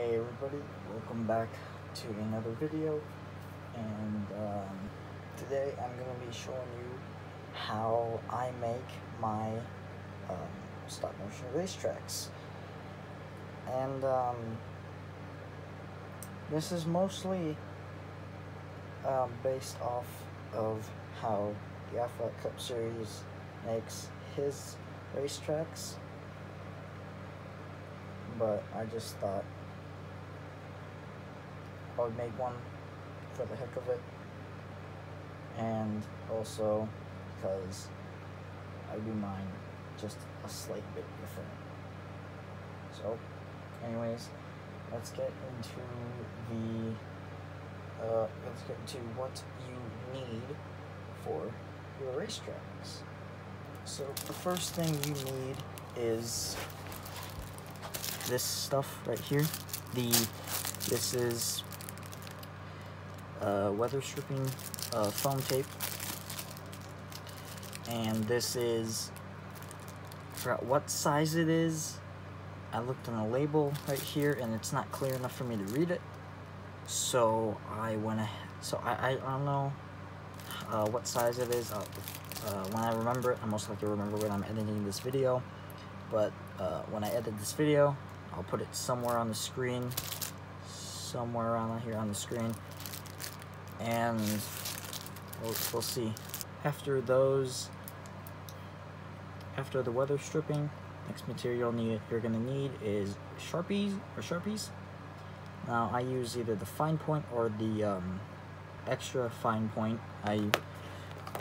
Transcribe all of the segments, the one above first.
Hey everybody, welcome back to another video, and today I'm going to be showing you how I make my stop motion racetracks. And this is mostly based off of how the Athletic Cup Series makes his racetracks, but I just thought I would make one for the heck of it, and also because I do mine just a slight bit different. So anyways, let's get into what you need for your racetracks. So the first thing you need is this stuff right here. This is weather stripping foam tape, and this is, I forgot what size it is. I looked on the label right here and it's not clear enough for me to read it, so I don't know what size it is. When I remember it, I most likely remember when I'm editing this video, but when I edit this video, I'll put it somewhere on the screen, somewhere around here on the screen, and we'll see. After the weather stripping, next material you're gonna need is Sharpies. Now I use either the fine point or the extra fine point. I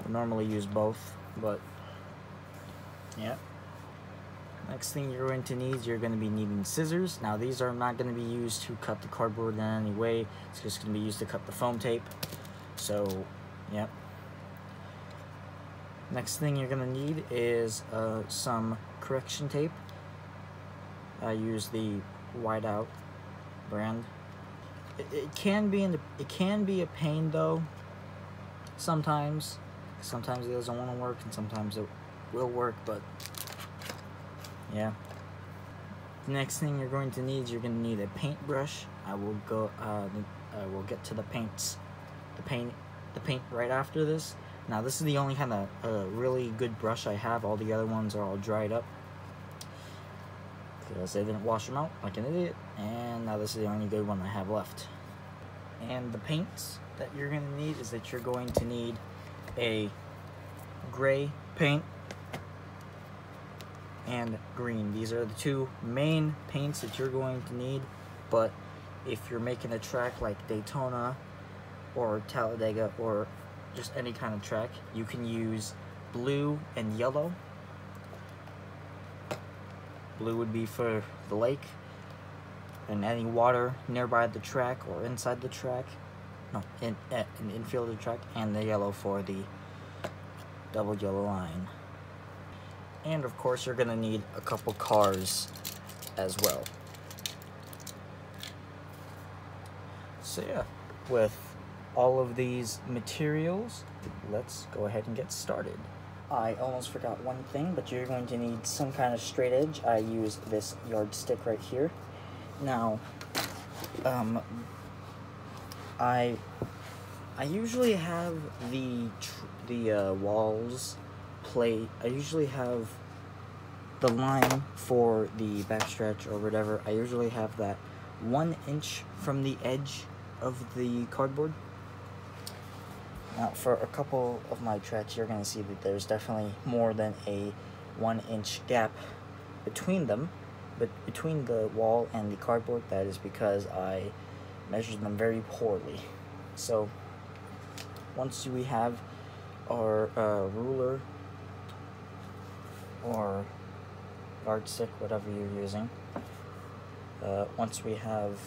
normally use both, but yeah. Next thing you're going to need, you're going to be needing scissors. Now these are not going to be used to cut the cardboard in any way. It's just going to be used to cut the foam tape. So, yeah. Next thing you're going to need is some correction tape. I use the Whiteout brand. It can be a pain though. Sometimes it doesn't want to work, and sometimes it will work, but yeah. The next thing you're going to need a paintbrush. I will get to the paint right after this. Now this is the only kind of really good brush I have. All the other ones are all dried up because I didn't wash them out like an idiot, and now this is the only good one I have left. And the paints that you're going to need is that you're going to need a gray paint and green. These are the two main paints that you're going to need, but if you're making a track like Daytona or Talladega or just any kind of track, you can use blue and yellow. Blue would be for the lake and any water nearby the track or inside the track, in infield of the track, and the yellow for the double yellow line. And of course you're gonna need a couple cars as well. So yeah, with all of these materials, let's go ahead and get started. I almost forgot one thing, but you're going to need some kind of straight edge. I use this yardstick right here. Now, I usually have the walls plate. I usually have the line for the backstretch or whatever. I usually have that 1 inch from the edge of the cardboard. Now for a couple of my tracks, you're going to see that there's definitely more than a 1 inch gap between them, but between the wall and the cardboard. That is because I measured them very poorly. So once we have our ruler or yardstick, whatever you're using, once we have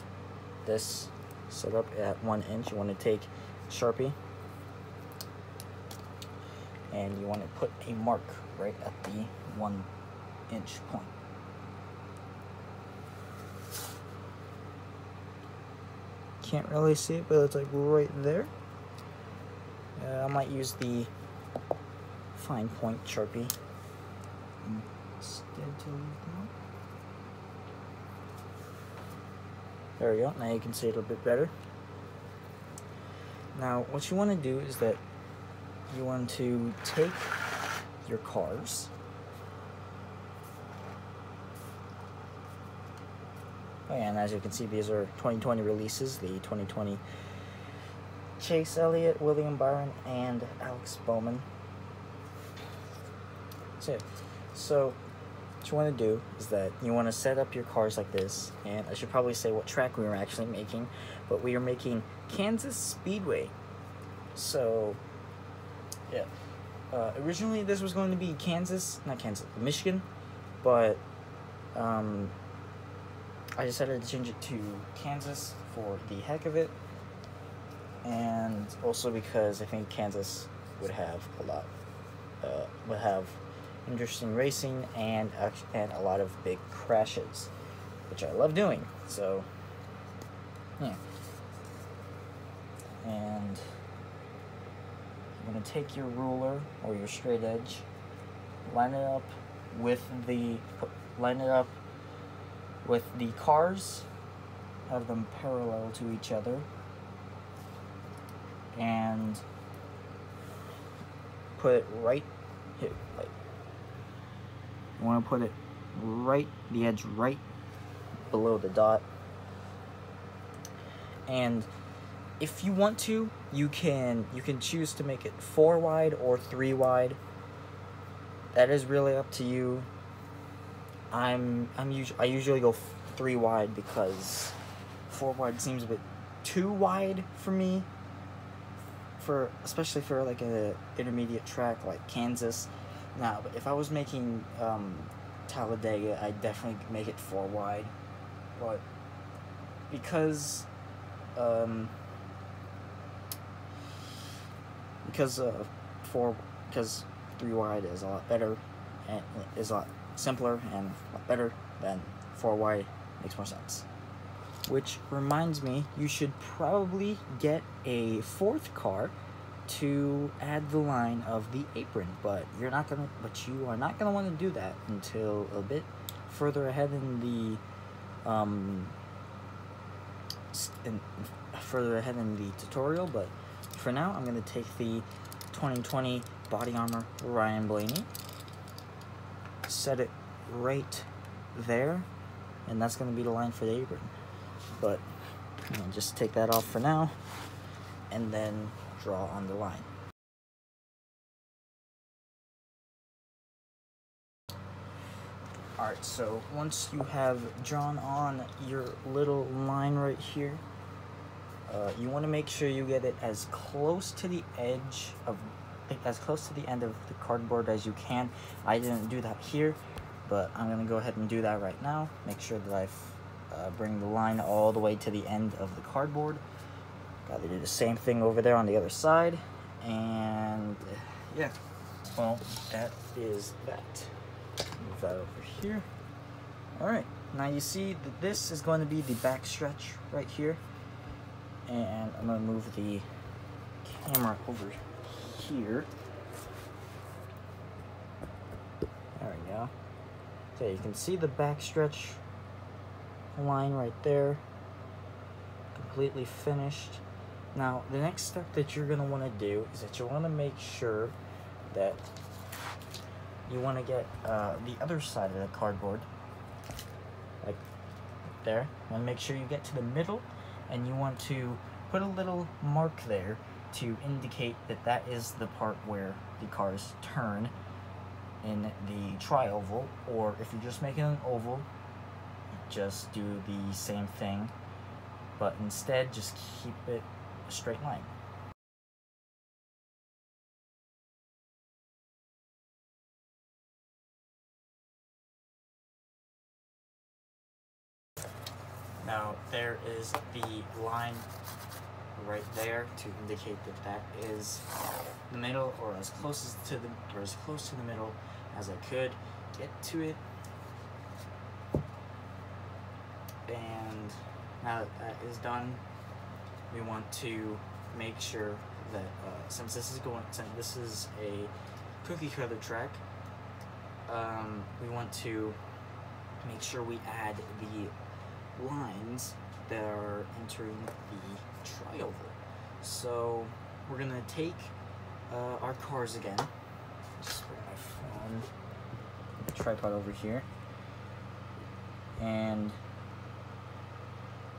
this set up at 1 inch, you want to take Sharpie and you want to put a mark right at the 1 inch point. Can't really see it, but it's like right there. I might use the fine point Sharpie instead to leave them. There we go. Now you can see it a bit better. Now, what you want to do is that you want to take your cars. And as you can see, these are 2020 releases, the 2020 Chase Elliott, William Byron, and Alex Bowman. That's it. So, what you want to do is that you want to set up your cars like this, and I should probably say what track we were actually making, but we are making Kansas Speedway. So, yeah. Originally, this was going to be Michigan, but I decided to change it to Kansas for the heck of it, and also because I think Kansas would have interesting racing and a lot of big crashes, which I love doing. So, yeah. And you're gonna take your ruler or your straight edge, line it up with the cars, have them parallel to each other, and put it right here. You want to put it the edge right below the dot. And if you want to, you can choose to make it 4 wide or 3 wide. That is really up to you. I usually go 3 wide because 4 wide seems a bit too wide for me, especially for like a intermediate track like Kansas. Now, but if I was making Talladega, I'd definitely make it 4 wide, but because 3 wide is a lot better and is a lot simpler and a lot better than 4 wide makes more sense. Which reminds me, you should probably get a 4th car to add the line of the apron, but you are not gonna want to do that until a bit further ahead in the tutorial. But for now, I'm gonna take the 2020 body armor Ryan Blaney, set it right there, and that's gonna be the line for the apron. But just take that off for now, and then draw on the line. Alright, so once you have drawn on your little line right here, you want to make sure you get it as close to the end of the cardboard as you can. I didn't do that here, but I'm going to go ahead and do that right now. Make sure that I bring the line all the way to the end of the cardboard. Got to do the same thing over there on the other side, and yeah, well, that is that. Move that over here. Alright, now you see that this is going to be the back stretch right here, and I'm going to move the camera over here. There we go. So you can see the back stretch line right there, completely finished. Now, the next step that you're going to want to do is that you want to make sure that you want to get the other side of the cardboard, like there. You want to make sure you get to the middle, and you want to put a little mark there to indicate that that is the part where the cars turn in the tri-oval, or if you're just making an oval, just do the same thing, but instead just keep it a straight line. Now there is the line right there to indicate that that is the middle, or as close to the middle as I could get to it. And now that that is done, we want to make sure that since this is a cookie cutter track, we want to make sure we add the lines that are entering the tri-oval. So we're gonna take our cars again. Just bring my phone, the tripod over here, and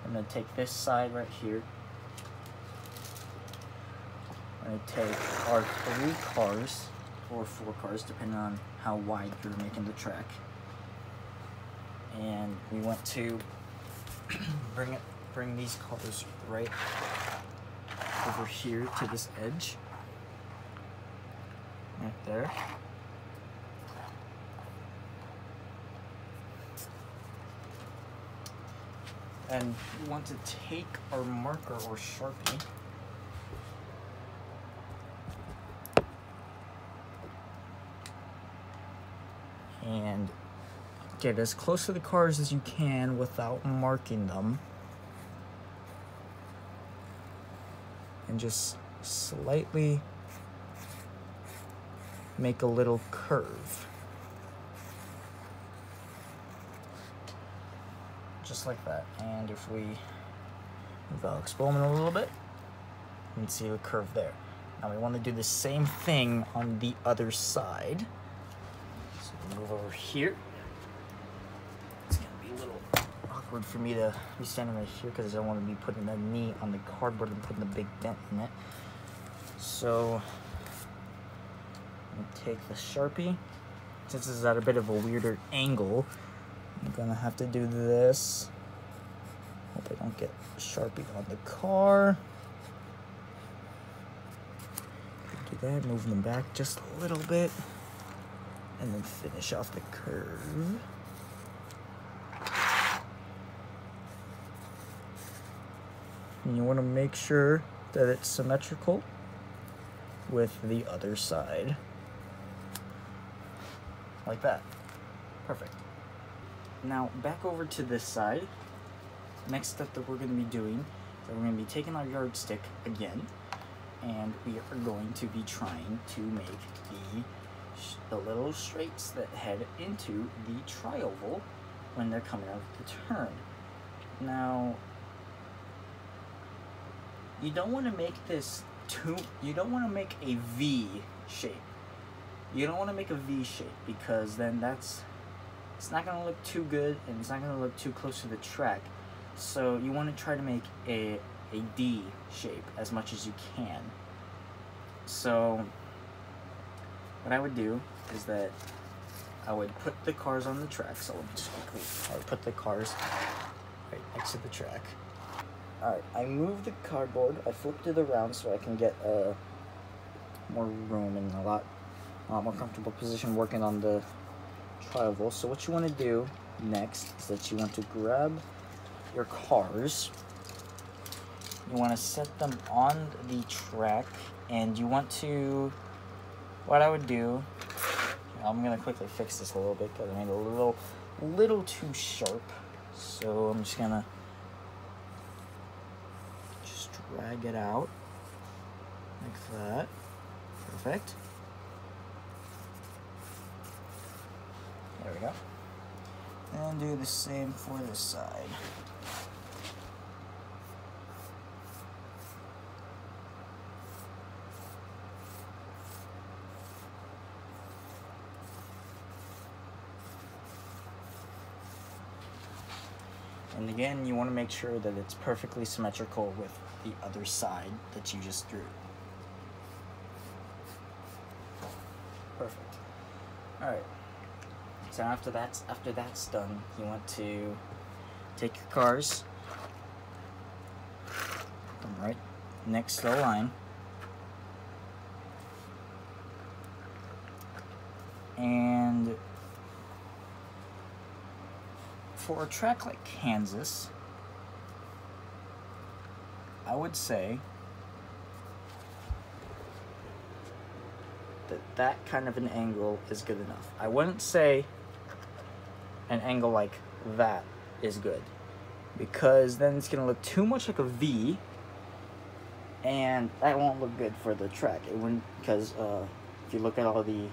I'm gonna take this side right here. I'm gonna take our 3 cars, or 4 cars, depending on how wide you're making the track. And we want to bring these cars right over here to this edge. Right there. And we want to take our marker or Sharpie and get as close to the cars as you can without marking them. And just slightly make a little curve. Just like that. And if we move our exponent a little bit, you can see the curve there. Now we want to do the same thing on the other side. So we move over here. It's going to be a little awkward for me to be standing right here because I don't want to be putting the knee on the cardboard and putting a big dent in it. So I'm going to take the Sharpie. Since this is at a bit of a weirder angle, I'm gonna have to do this. Hope I don't get Sharpie on the car. Do that, move them back just a little bit, and then finish off the curve. And you want to make sure that it's symmetrical with the other side. Like that. Perfect. Now back over to this side. Next step that we're going to be doing is that we're going to be taking our yardstick again, and we are going to be trying to make the little straights that head into the tri-oval when they're coming out of the turn. Now, you don't want to make this you don't want to make a V shape. You don't want to make a V shape because then it's not going to look too good and it's not going to look too close to the track. So you want to try to make a D shape as much as you can. So what I would do is that I would put the cars on the track. So let me just quickly, I would put the cars right next to the track. Alright, I moved the cardboard, I flipped it around so I can get more room and a lot more comfortable position working on the tri-oval. So what you want to do next is that you want to grab your cars, you want to set them on the track, and you want to, what I would do, I'm going to quickly fix this a little bit because I made it a little too sharp. So I'm just going to drag it out like that. Perfect. There we go. And do the same for this side. And again, you want to make sure that it's perfectly symmetrical with the other side that you just drew. Perfect. Alright. So after that's done, you want to take your cars, put them right next to the line, and for a track like Kansas, I would say that kind of an angle is good enough. I wouldn't say an angle like that is good, because then it's going to look too much like a V, and that won't look good for the track. It wouldn't, because if you look at all the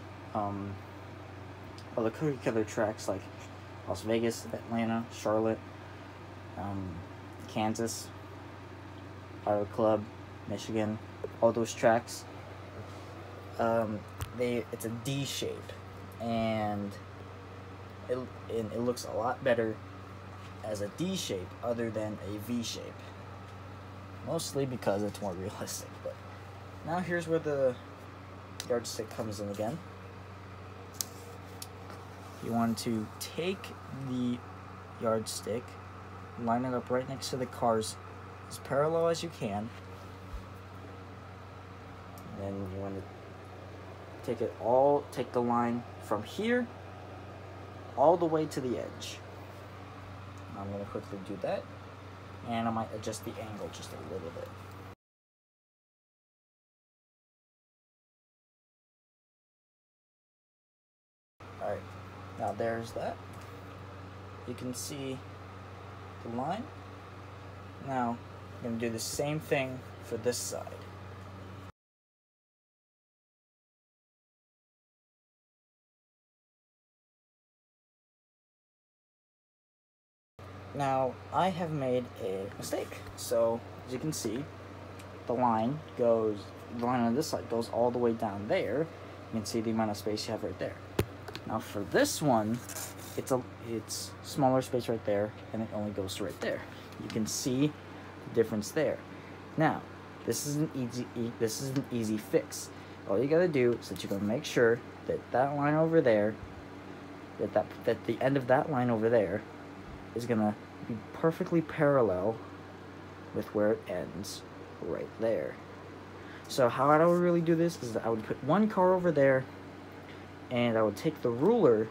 cookie cutter tracks like Las Vegas, Atlanta, Charlotte, Kansas, Iowa Club, Michigan, all those tracks. It's a D shape, and it looks a lot better as a D shape other than a V shape. Mostly because it's more realistic. But now here's where the yardstick comes in again. You want to take the yardstick, line it up right next to the cars as parallel as you can. And then you want to take the line from here all the way to the edge. I'm going to quickly do that, and I might adjust the angle just a little bit. Alright, now there's that. You can see the line. Now, I'm going to do the same thing for this side. Now, I have made a mistake. So, as you can see, the line on this side goes all the way down there. You can see the amount of space you have right there. Now, for this one, it's smaller space right there, and it only goes to right there. You can see the difference there. Now, this is an easy fix. All you gotta do is that you're gonna make sure that that line over there, that the end of that line over there, is gonna be perfectly parallel with where it ends right there. So how I would really do this is that I would put one car over there, and I would take the ruler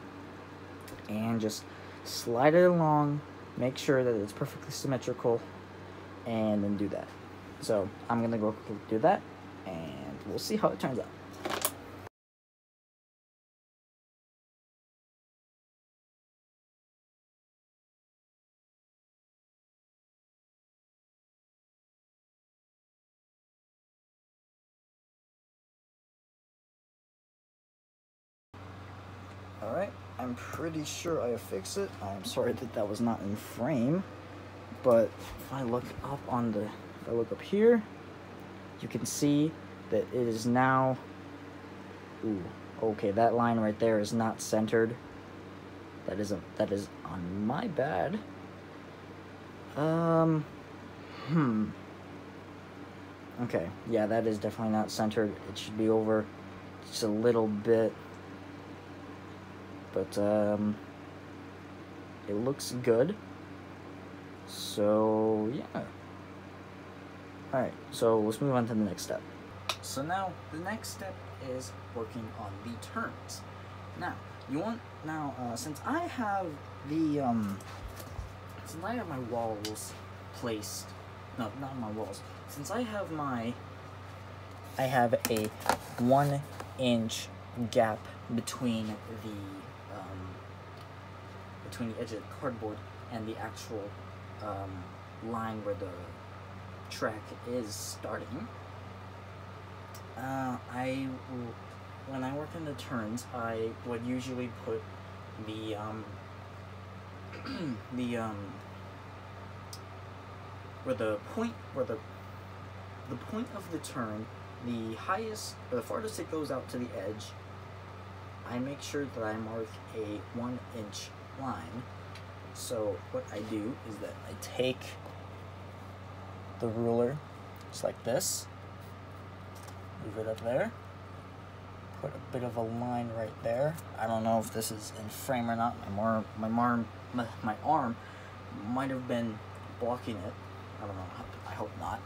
and just slide it along, make sure that it's perfectly symmetrical, and then do that. So I'm gonna go quickly do that, and we'll see how it turns out. Alright, I'm pretty sure I fixed it. I'm sorry that was not in frame, but if I look up here, you can see that it is now, okay, that line right there is not centered. That is on my bad. Okay, yeah, that is definitely not centered. It should be over just a little bit. But, it looks good. So, yeah. Alright, so let's move on to the next step. So now, the next step is working on the turns. Now, since I have my walls placed, no, not my walls, since I have a 1-inch gap between the edge of the cardboard and the actual line where the track is starting. When I work in the turns, I would usually put the point of the turn, the farthest it goes out to the edge, I make sure that I mark a 1-inch line. So what I do is that I take the ruler just like this, move it up there, put a bit of a line right there. I don't know if this is in frame or not. My arm might have been blocking it. I don't know. I hope not.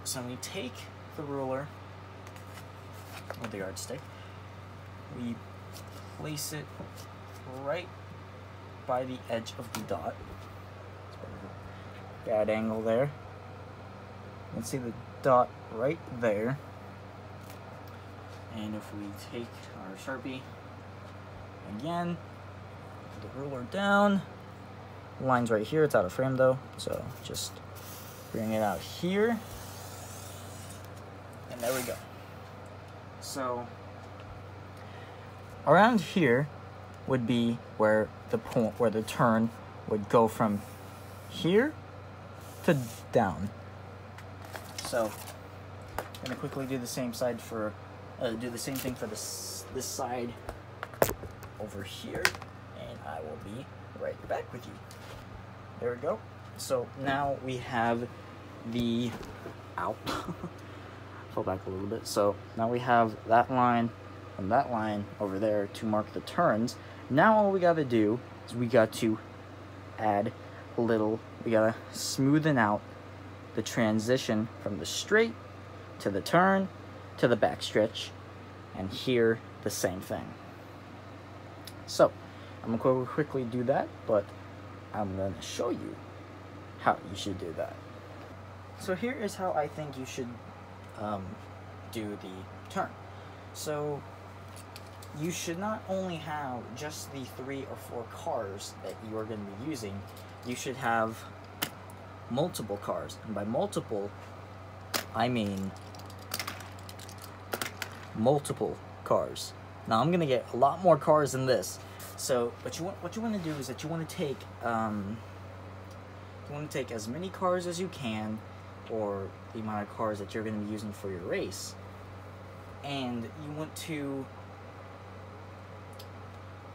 So we take the ruler with the yardstick. We place it right by the edge of the dot. It's a bit of a bad angle there. You can see the dot right there. And if we take our Sharpie again, put the ruler down. The line's right here. It's out of frame though, so just bring it out here. And there we go. So around here would be where the turn would go from here to down. So I'm gonna quickly do the same side for do the same thing for this side over here, and I will be right back with you. There we go. So now we have the fall back a little bit. So now we have that line and that line over there to mark the turns. Now all we gotta do is we got to add a little, we gotta smoothen out the transition from the straight to the turn to the backstretch, and here the same thing. So I'm gonna quickly do that, but I'm gonna show you how you should do that. So here is how I think you should do the turn. So you should not only have just the 3 or 4 cars that you are going to be using, you should have multiple cars. And by multiple, I mean multiple cars. Now I'm going to get a lot more cars than this. So what you want to do is that you want to take as many cars as you can, or the amount of cars that you're going to be using for your race, and you want to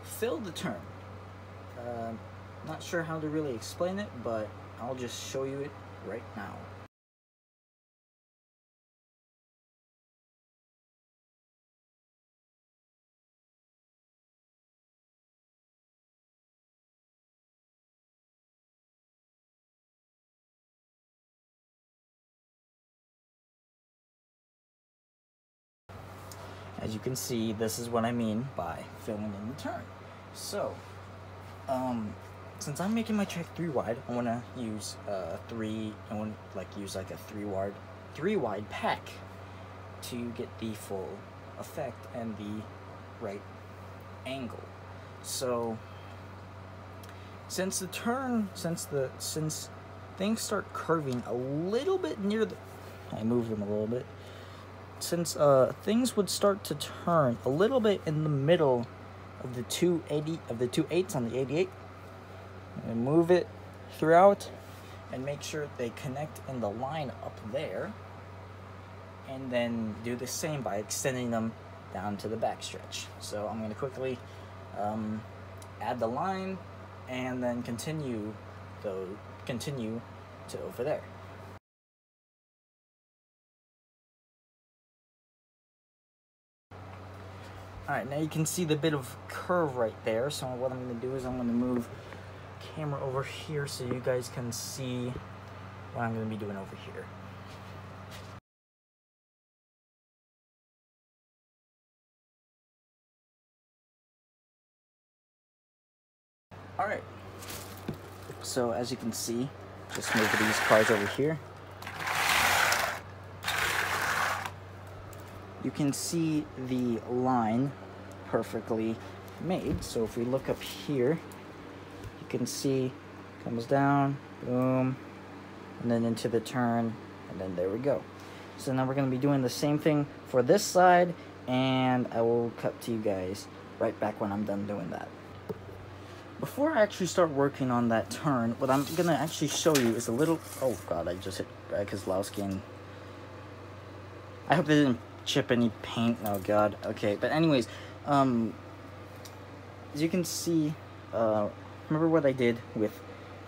fill the turn. Not sure how to really explain it, but I'll just show you it right now. As you can see, this is what I mean by filling in the turn. So, since I'm making my track 3 wide, I want to use use like a 3 wide pack to get the full effect and the right angle. So, since things start curving a little bit near the, I move them a little bit. Since things would start to turn a little bit in the middle of the 2/8 on the 88, and move it throughout and make sure they connect in the line up there, and then do the same by extending them down to the backstretch. So I'm going to quickly add the line and then continue to over there. Alright, now you can see the bit of curve right there. So what I'm going to do is I'm going to move camera over here so you guys can see what I'm going to be doing over here. Alright, so as you can see, just move these cars over here. You can see the line perfectly made. So if we look up here, you can see it comes down, boom, and then into the turn, and then there we go. So now we're going to be doing the same thing for this side, and I will cut to you guys right back when I'm done doing that. Before I actually start working on that turn, what I'm going to actually show you is a little, oh god, I just hit Greg Kozlowski, and I hope they didn't chip any paint. Oh god. Okay, but anyways, as you can see, remember what I did with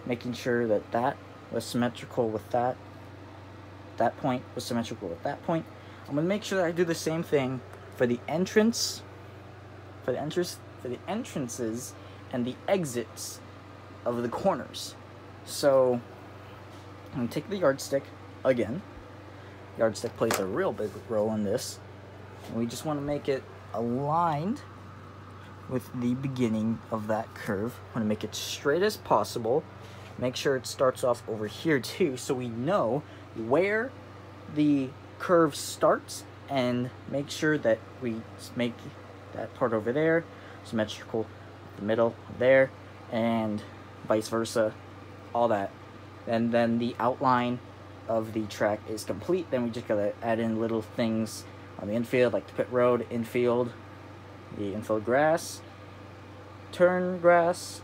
making sure that that was symmetrical with that point was symmetrical with that point. I'm gonna make sure that I do the same thing for the entrances and the exits of the corners. So I'm gonna take the yardstick again. Yardstick plays a real big role in this. And we just want to make it aligned with the beginning of that curve. I want to make it straight as possible. Make sure it starts off over here too, so we know where the curve starts, and make sure that we make that part over there symmetrical, the middle there, and vice versa, all that. And then the outline of the track is complete. Then we just gotta add in little things on the infield, like the pit road, infield, the infield grass, turn grass.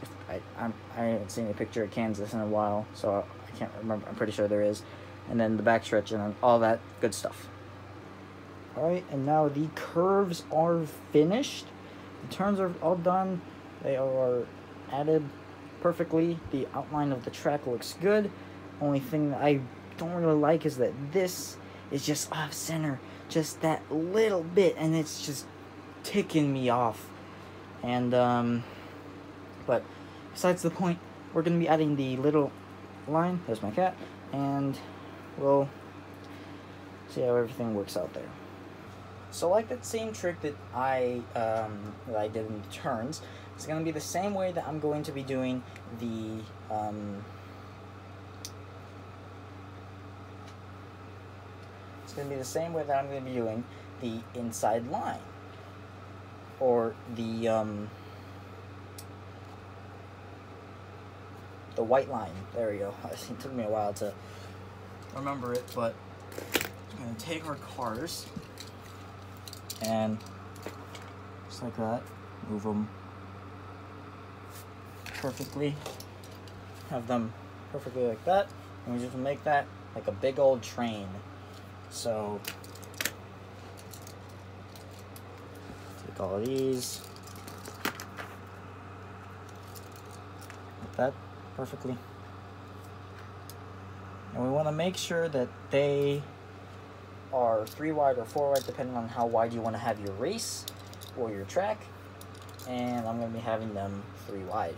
I haven't seen a picture of Kansas in a while, so I can't remember. I'm pretty sure there is. And then the backstretch and then all that good stuff. Alright, and now the curves are finished. The turns are all done. They are added perfectly. The outline of the track looks good. Only thing that I don't really like is that this is just off center. Just that little bit, and it's just ticking me off. And, but besides the point, we're going to be adding the little line. There's my cat. And we'll see how everything works out there. So like that same trick that I did in the turns, it's going to be the same way that I'm going to be doing the it's going to be the same way that I'm going to be doing the inside line, or the white line. There we go. It took me a while to remember it, but I'm going to take our cars and just like that, move them perfectly, have them perfectly like that, and we just make that like a big old train. So take all of these like that perfectly, and we want to make sure that they are 3 wide or 4 wide, depending on how wide you want to have your race or your track. And I'm going to be having them 3 wide.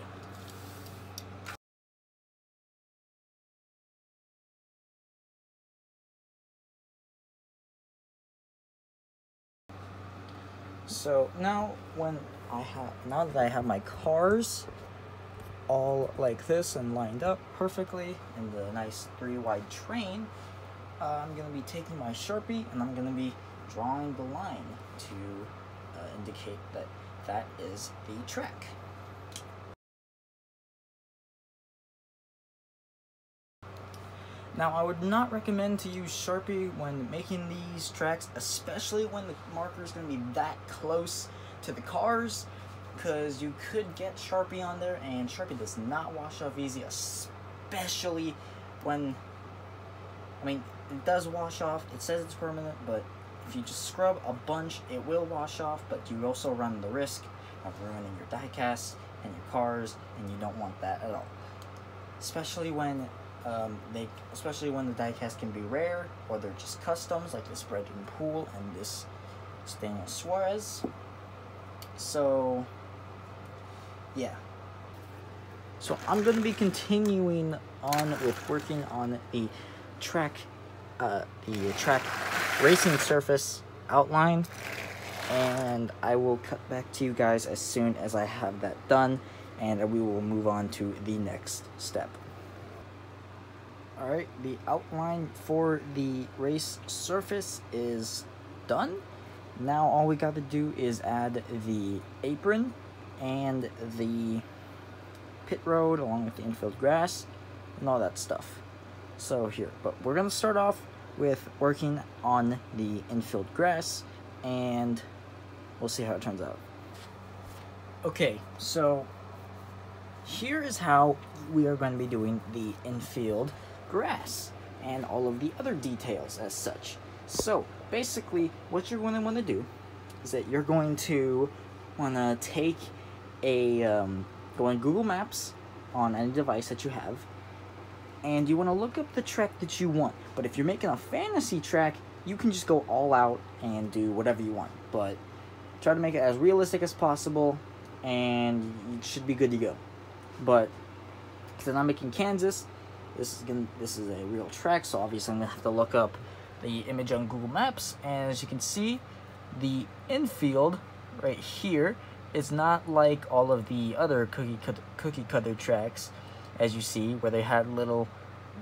So now now that I have my cars all like this and lined up perfectly in the nice 3 wide train, I'm going to be taking my Sharpie and I'm going to be drawing the line to indicate that that is the track. Now, I would not recommend to use Sharpie when making these tracks, especially when the marker is going to be that close to the cars, because you could get Sharpie on there, and Sharpie does not wash off easy, especially when, I mean, it does wash off. It says it's permanent, but if you just scrub a bunch, it will wash off, but you also run the risk of ruining your die casts and your cars, and you don't want that at all. Especially when the die cast can be rare, or they're just customs, like this Red and Pool and this Daniel Suarez. So, yeah. So I'm going to be continuing on with working on the track racing surface outline, and I will cut back to you guys as soon as I have that done, and we will move on to the next step. Alright, the outline for the race surface is done. Now all we got to do is add the apron and the pit road along with the infield grass and all that stuff. So here, but we're going to start off with working on the infield grass, and we'll see how it turns out. Okay, so here is how we are going to be doing the infield grass and all of the other details as such. So basically what you're going to want to do is that you're going to want to take a go on Google Maps on any device that you have, and you want to look up the track that you want. But if you're making a fantasy track, you can just go all out and do whatever you want, but try to make it as realistic as possible and you should be good to go. But because I'm making Kansas, this is a real track, so obviously I'm gonna have to look up the image on Google Maps. And as you can see, the infield right here is not like all of the other cookie cutter tracks, as you see, where they had little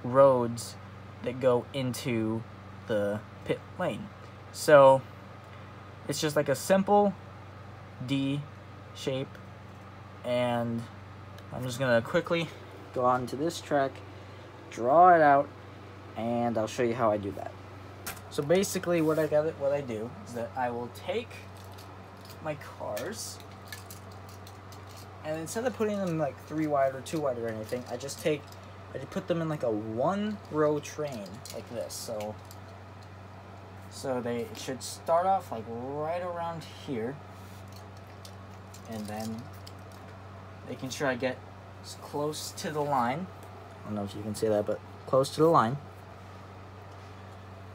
roads that go into the pit lane. So it's just like a simple D shape, and I'm just gonna quickly go on to this track, draw it out, and I'll show you how I do that. So basically what I do is that I will take my cars And instead of putting them like 3 wide or 2 wide or anything, I just put them in like a 1-row train like this. So they should start off like right around here, and then making sure I get as close to the line. I don't know if you can see that, but close to the line,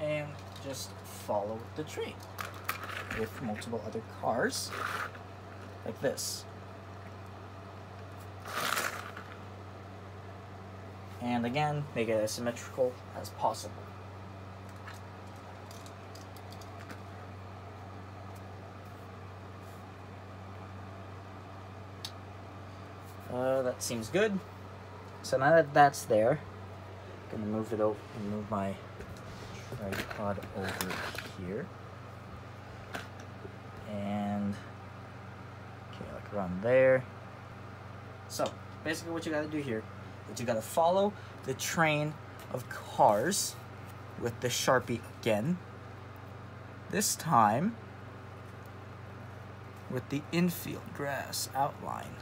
and just follow the train with multiple other cars like this. And again, make it as symmetrical as possible. That seems good. So now that that's there, I'm gonna move it over and move my tripod over here. And okay, like around there. So basically what you gotta do here is you gotta follow the train of cars with the Sharpie again. This time with the infield grass outline.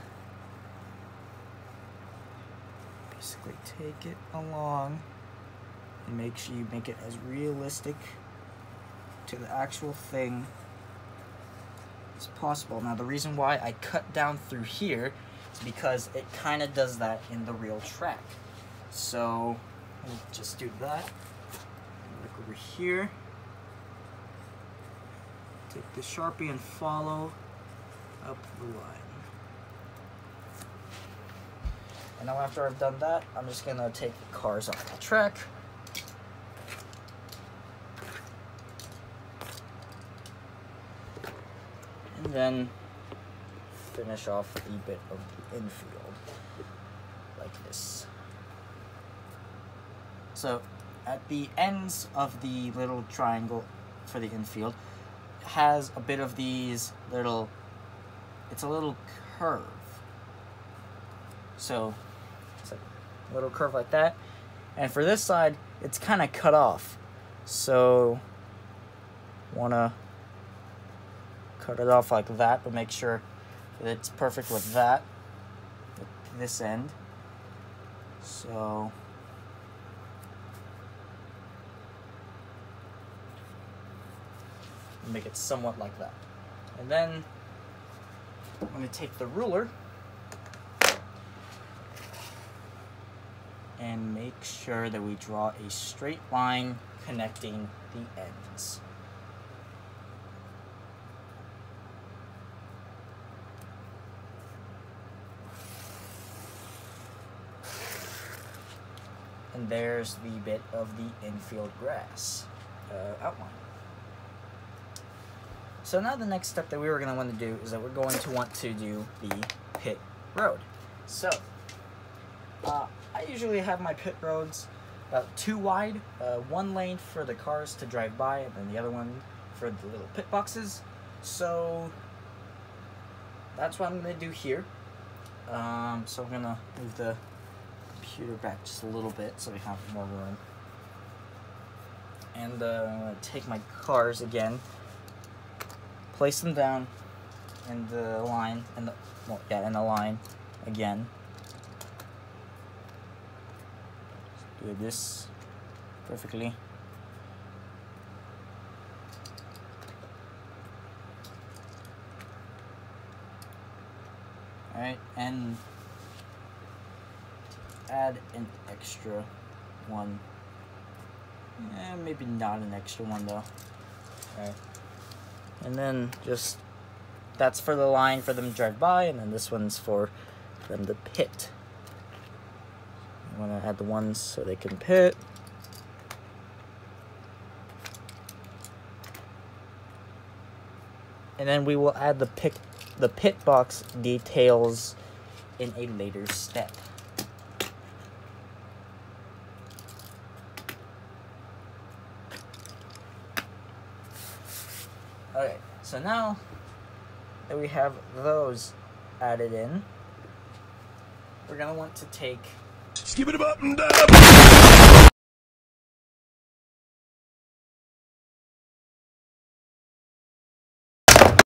Basically take it along and make sure you make it as realistic to the actual thing as possible. Now the reason why I cut down through here is because it kind of does that in the real track. So we'll just do that. Look over here. Take the Sharpie and follow up the line. And now after I've done that, I'm just gonna take the cars off the track. And then finish off a bit of the infield, like this. So at the ends of the little triangle for the infield, it has a bit of these little, it's a little curve. So it's a little curve like that. And for this side, it's kind of cut off. So wanna cut it off like that, but make sure that it's perfect with that, with this end. So make it somewhat like that. And then I'm gonna take the ruler and make sure that we draw a straight line connecting the ends. And there's the bit of the infield grass outline. So now the next step that we were going to want to do is that we're going to want to do the pit road. So I usually have my pit roads about 2 wide, 1 lane for the cars to drive by, and then the other one for the little pit boxes. So that's what I'm going to do here. So I'm going to move the computer back just a little bit so we have more room. And I'm going to take my cars again, place them down in the line, in the line again. Do this perfectly. Alright, and add an extra one. Maybe not an extra one though. Alright. And then just, that's for the line for them to drive by, and then this one's for them to pit. I want to add the ones so they can pit. And then we will add the pit box details in a later step. Okay, so now that we have those added in, we're gonna want to take